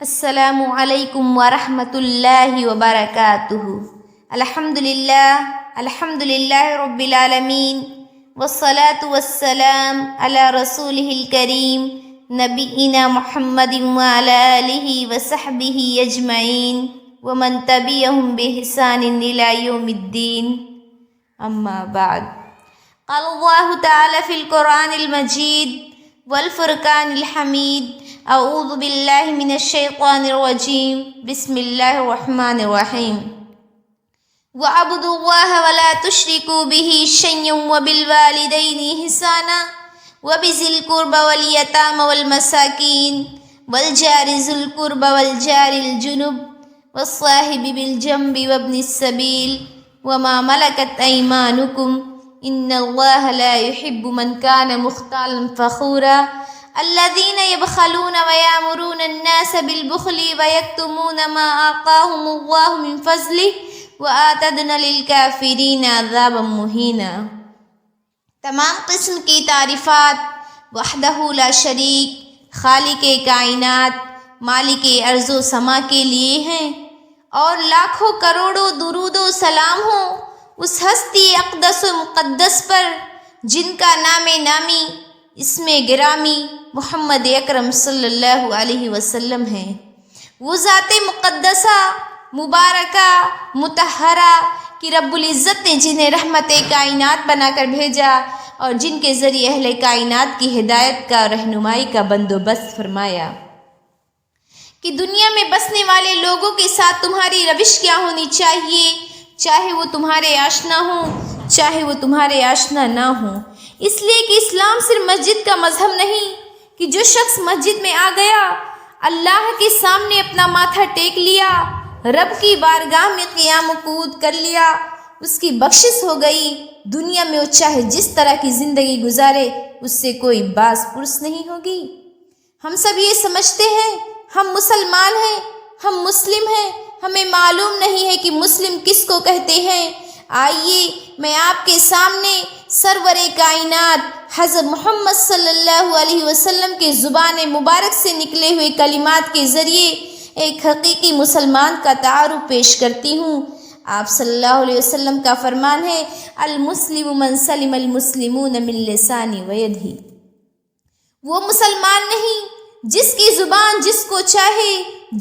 السلام علیکم ورحمۃ اللہ وبرکاتہ۔ الحمد للہ رب العالمین والصلاة والسلام علی رسولہ الکریم نبینا محمد وعلی آلہ وصحبہ اجمعین ومن تبعہم بإحسان الی یوم الدین، اما بعد۔ قال اللہ تعالی فی القرآن المجید والفرقان الحمید، اعوذ باللہ من الشیطان الرجیم، بسم اللہ الرحمن الرحیم۔ وَاعْبُدُوا اللَّهَ وَلَا تُشْرِكُوا بِهِ شَيْئًا وَبِالْوَالِدَيْنِ إِحْسَانًا وَبِذِي الْقُرْبَى وَالْيَتَامَى وَالْمَسَاكِينِ وَالْجَارِ ذِي الْقُرْبَى وَالْجَارِ الْجُنُبِ وَالصَّاحِبِ بِالْجَنبِ وَابْنِ السَّبِيلِ وَمَا مَلَكَتْ أَيْمَانُكُمْ إِنَّ اللَّهَ لَا يُحِبُّ مَنْ كَانَ مُخْتَالًا فَخُورًا الذين يبخلون ويأمرون الناس بالبخل ويكتمون ما آتاهم الله من فضله وأعتدنا للكافرين عذابا مهينا۔ تمام قسم کی تعریفات وحدہ لا شریک، خالق کائنات، مالک ارض و سما کے لیے ہیں، اور لاکھوں کروڑوں درود و سلام ہو اس ہستی اقدس و مقدس پر جن کا نام نامی، اسم گرامی محمد اکرم صلی اللہ علیہ وسلم ہے۔ وہ ذات مقدسہ مبارکہ مطہرہ کہ رب العزت نے جنہیں رحمت کائنات بنا کر بھیجا اور جن کے ذریعے اہل کائنات کی ہدایت کا رہنمائی کا بندوبست فرمایا کہ دنیا میں بسنے والے لوگوں کے ساتھ تمہاری روش کیا ہونی چاہیے، چاہے وہ تمہارے آشنا ہوں چاہے وہ تمہارے آشنا نہ ہوں، اس لیے کہ اسلام صرف مسجد کا مذہب نہیں کہ جو شخص مسجد میں آ گیا، اللہ کے سامنے اپنا ماتھا ٹیک لیا، رب کی بارگاہ میں قیام و قعود کر لیا، اس کی بخشش ہو گئی، دنیا میں وہ چاہے جس طرح کی زندگی گزارے اس سے کوئی باز پرس نہیں ہوگی۔ ہم سب یہ سمجھتے ہیں ہم مسلمان ہیں، ہم مسلم ہیں، ہمیں معلوم نہیں ہے کہ مسلم کس کو کہتے ہیں۔ آئیے میں آپ کے سامنے سرور کائنات حضرت محمد صلی اللہ علیہ وسلم کے زبان مبارک سے نکلے ہوئے کلمات کے ذریعے ایک حقیقی مسلمان کا تعارف پیش کرتی ہوں۔ آپ صلی اللہ علیہ وسلم کا فرمان ہے، المسلم من سلم المسلمون من لسانہ ویدہ۔ وہ مسلمان نہیں جس کی زبان جس کو چاہے،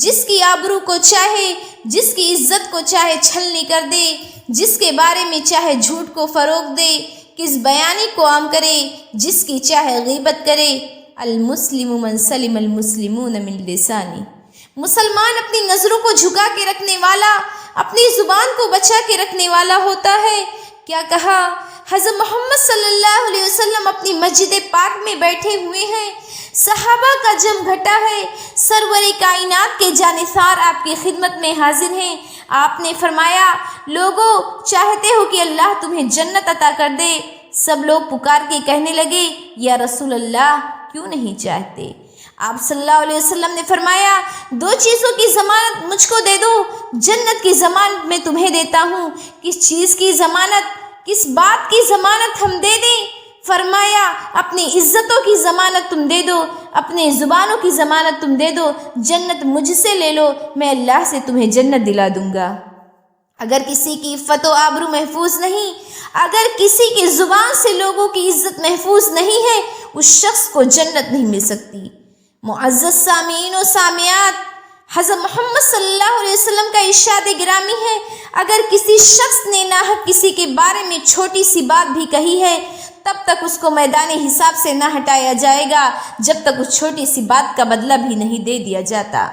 جس کی آبرو کو چاہے، جس کی عزت کو چاہے چھلنی کر دے، جس کے بارے میں چاہے جھوٹ کو فروغ دے، کس بیانی کو عام کرے، جس کی چاہے غیبت کرے۔ المسلم من سلم المسلمون من لسانہ۔ مسلمان اپنی نظروں کو جھکا کے رکھنے والا، اپنی زبان کو بچا کے رکھنے والا ہوتا ہے۔ کیا کہا؟ حضرت محمد صلی اللہ علیہ وسلم اپنی مسجد پاک میں بیٹھے ہوئے ہیں، صحابہ کا جم گھٹا ہے، سرور کائنات کے جانثار آپ کی خدمت میں حاضر ہیں۔ آپ نے فرمایا، لوگوں چاہتے ہو کہ اللہ تمہیں جنت عطا کر دے؟ سب لوگ پکار کے کہنے لگے، یا رسول اللہ کیوں نہیں چاہتے؟ آپ صلی اللہ علیہ وسلم نے فرمایا، دو چیزوں کی ضمانت مجھ کو دے دو، جنت کی ضمانت میں تمہیں دیتا ہوں۔ کس چیز کی ضمانت، کس بات کی ضمانت ہم دے دیں؟ فرمایا، اپنی عزتوں کی ضمانت تم دے دو، اپنے زبانوں کی ضمانت تم دے دو، جنت مجھ سے لے لو، میں اللہ سے تمہیں جنت دلا دوں گا۔ اگر کسی کی عفت و آبرو محفوظ نہیں، اگر کسی کی زبان سے لوگوں کی عزت محفوظ نہیں ہے، اس شخص کو جنت نہیں مل سکتی۔ معزز سامعین و سامعات، حضرت محمد صلی اللہ علیہ وسلم کا ارشاد گرامی ہے، اگر کسی شخص نے ناحق کسی کے بارے میں چھوٹی سی بات بھی کہی ہے، تب تک اس کو میدان حساب سے نہ ہٹایا جائے گا جب تک اس چھوٹی سی بات کا بدلہ بھی نہیں دے دیا جاتا۔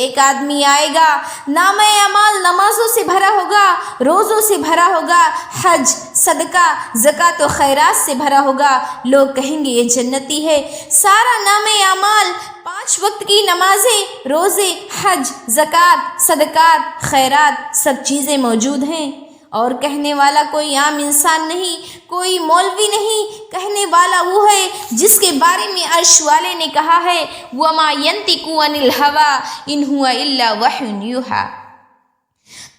ایک آدمی آئے گا، نامہ اعمال نمازوں سے بھرا ہوگا، روزوں سے بھرا ہوگا، حج، صدقہ، زکوٰۃ و خیرات سے بھرا ہوگا، لوگ کہیں گے یہ جنتی ہے۔ سارا نامہ اعمال، 5 وقت کی نمازیں، روزے، حج، زکوٰۃ، صدقات، خیرات، سب چیزیں موجود ہیں، اور کہنے والا کوئی عام انسان نہیں، کوئی مولوی نہیں، کہنے والا وہ ہے جس کے بارے میں عرش والے نے کہا ہے، وَمَا يَنطِقُ عَنِ الْهَوَىٰ إِنْ هُوَ إِلَّا وَحْيٌ يُوحَىٰ۔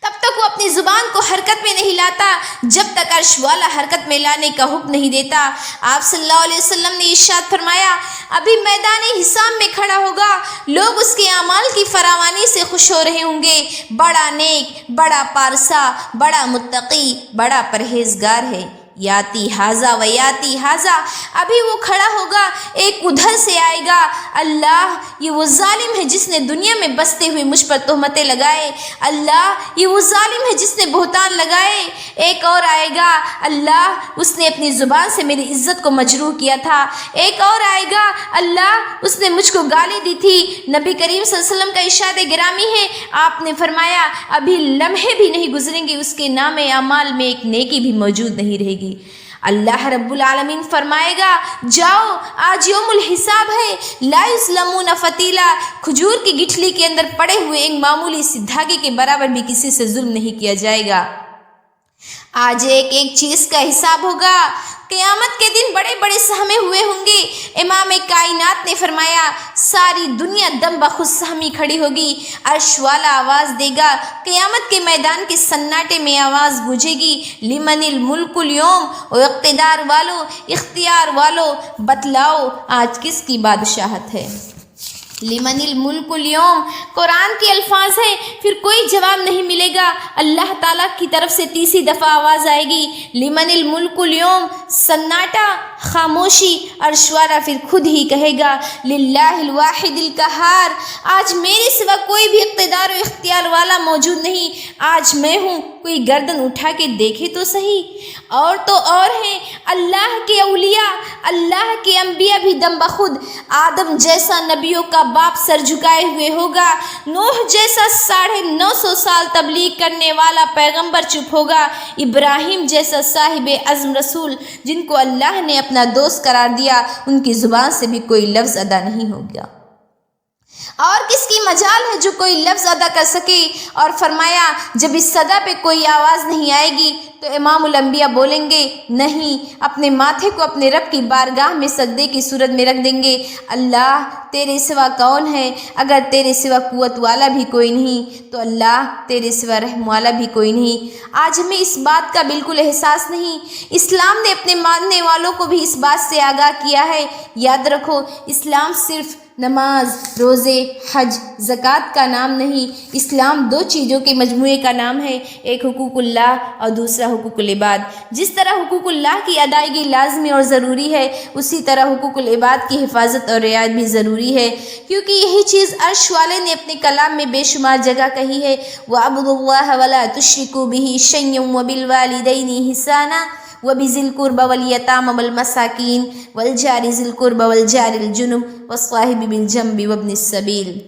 تب تک وہ اپنی زبان کو حرکت میں نہیں لاتا جب تک عرش والا حرکت میں لانے کا حکم نہیں دیتا۔ آپ صلی اللہ علیہ وسلم نے ارشاد فرمایا، ابھی میدان حساب میں کھڑا ہوگا، لوگ اس کے اعمال کی فراوانی سے خوش ہو رہے ہوں گے، بڑا نیک، بڑا پارسا، بڑا متقی، بڑا پرہیزگار ہے۔ یاتی حاذا و یاتی حاذا، ابھی وہ کھڑا ہوگا، ایک ادھر سے آئے گا، اللہ یہ وہ ظالم ہے جس نے دنیا میں بستے ہوئے مجھ پر تہمتیں لگائے، اللہ یہ وہ ظالم ہے جس نے بہتان لگائے۔ ایک اور آئے گا، اللہ اس نے اپنی زبان سے میری عزت کو مجروح کیا تھا۔ ایک اور آئے گا، اللہ اس نے مجھ کو گالی دی تھی۔ نبی کریم صلی اللہ علیہ وسلم کا ارشاد گرامی ہے، آپ نے فرمایا ابھی لمحے بھی نہیں گزریں گے اس کے نام اعمال میں ایک نیکی بھی موجود نہیں رہے گی۔ اللہ رب العالمین فرمائے گا، جاؤ آج یوم الحساب ہے، لا یظلمون فتیلا، کھجور کی گٹھلی کے اندر پڑے ہوئے ایک معمولی سی دھاگے کے برابر بھی کسی سے ظلم نہیں کیا جائے گا۔ آج ایک ایک چیز کا حساب ہوگا۔ قیامت کے دن بڑے بڑے سہمے ہوئے ہوں گے۔ امام کائنات نے فرمایا ساری دنیا دم بخود سہمی کھڑی ہوگی، عرش والا آواز دے گا، قیامت کے میدان کے سناٹے میں آواز گونجے گی، لمن الملک اليوم، او اقتدار والو، اختیار والو، بتلاؤ آج کس کی بادشاہت ہے۔ لمن الملک اليوم قرآن کے الفاظ ہیں، پھر کوئی جواب نہیں ملے گا۔ اللہ تعالیٰ کی طرف سے تیسری دفعہ آواز آئے گی، لمن الملک اليوم، سناٹا، خاموشی، عرش والا پھر خود ہی کہے گا، للہ الواحد القہار، آج میرے سوا کوئی بھی اقتدار و اختیار والا موجود نہیں، آج میں ہوں، کوئی گردن اٹھا کے دیکھے تو صحیح۔ اور تو اور ہیں اللہ کے اولیاء، اللہ کے انبیاء بھی دم بخود، آدم جیسا نبیوں کا باپ سر جھکائے ہوئے ہوگا، نوح جیسا 950 سال تبلیغ کرنے والا پیغمبر چپ ہوگا، ابراہیم جیسا صاحب عزم رسول جن کو اللہ نے اپنا دوست قرار دیا، ان کی زبان سے بھی کوئی لفظ ادا نہیں ہوگا۔ اور کس کی مجال ہے جو کوئی لفظ ادا کر سکے؟ اور فرمایا جب اس صدا پہ کوئی آواز نہیں آئے گی تو امام الانبیاء بولیں گے نہیں، اپنے ماتھے کو اپنے رب کی بارگاہ میں سجدے کی صورت میں رکھ دیں گے، اللہ تیرے سوا کون ہے؟ اگر تیرے سوا قوت والا بھی کوئی نہیں تو اللہ تیرے سوا رحم والا بھی کوئی نہیں۔ آج ہمیں اس بات کا بالکل احساس نہیں۔ اسلام نے اپنے ماننے والوں کو بھی اس بات سے آگاہ کیا ہے۔ یاد رکھو، اسلام صرف نماز، روزے، حج، زکوٰۃ کا نام نہیں، اسلام دو چیزوں کے مجموعے کا نام ہے، ایک حقوق اللہ اور دوسرا حقوق العباد۔ جس طرح حقوق اللہ کی ادائیگی لازمی اور ضروری ہے، اسی طرح حقوق العباد کی حفاظت اور رعایت بھی ضروری ہے، کیونکہ یہی چیز عرش والے نے اپنے کلام میں بے شمار جگہ کہی ہے، وَاعْبُدُوا اللَّهَ وَلَا تُشْرِكُوا بِهِ شَيْئًا وَبِالْوَالِدَيْنِ إِحْسَانًا وَبِذِي الْقُرْبَى وَالْيَتَامَى وَالْمَسَاكِينِ وَالْجَارِ ذِي الْقُرْبَى وَالْجَارِ الْجُنُبِ وَالصَّاحِبِ بِالْجَنبِ وَابْنِ السَّبِيلِ۔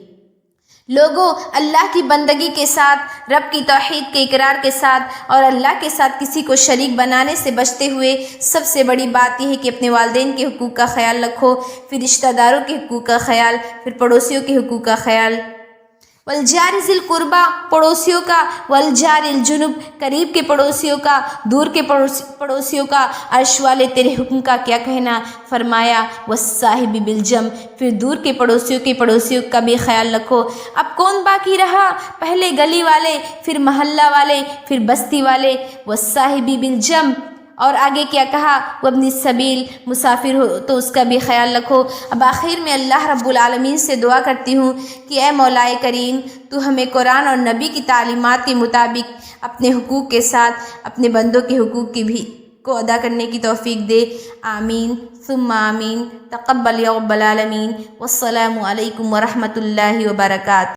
لوگوں، اللہ کی بندگی کے ساتھ، رب کی توحید کے اقرار کے ساتھ اور اللہ کے ساتھ کسی کو شریک بنانے سے بچتے ہوئے سب سے بڑی بات یہ ہے کہ اپنے والدین کے حقوق کا خیال رکھو، پھر رشتہ داروں کے حقوق کا خیال، پھر پڑوسیوں کے حقوق کا خیال۔ والجار ذی القربہ، پڑوسیوں کا، والجار الجنب، قریب کے پڑوسیوں کا، دور کے پڑوسیوں کا۔ عرش والے تیرے حکم کا کیا کہنا؟ فرمایا والصاحب بالجنب، پھر دور کے پڑوسیوں کا بھی خیال رکھو۔ اب کون باقی رہا؟ پہلے گلی والے، پھر محلہ والے، پھر بستی والے، والصاحب بالجنب۔ اور آگے کیا کہا؟ وابن السبیل، مسافر ہو تو اس کا بھی خیال رکھو۔ اب آخر میں اللہ رب العالمین سے دعا کرتی ہوں کہ اے مولا کریم، تو ہمیں قرآن اور نبی کی تعلیمات کے مطابق اپنے حقوق کے ساتھ اپنے بندوں کے حقوق کی بھی کو ادا کرنے کی توفیق دے۔ آمین ثم آمین۔ تقبل یا رب العالمین۔ والسلام علیکم ورحمۃ اللہ وبرکاتہ۔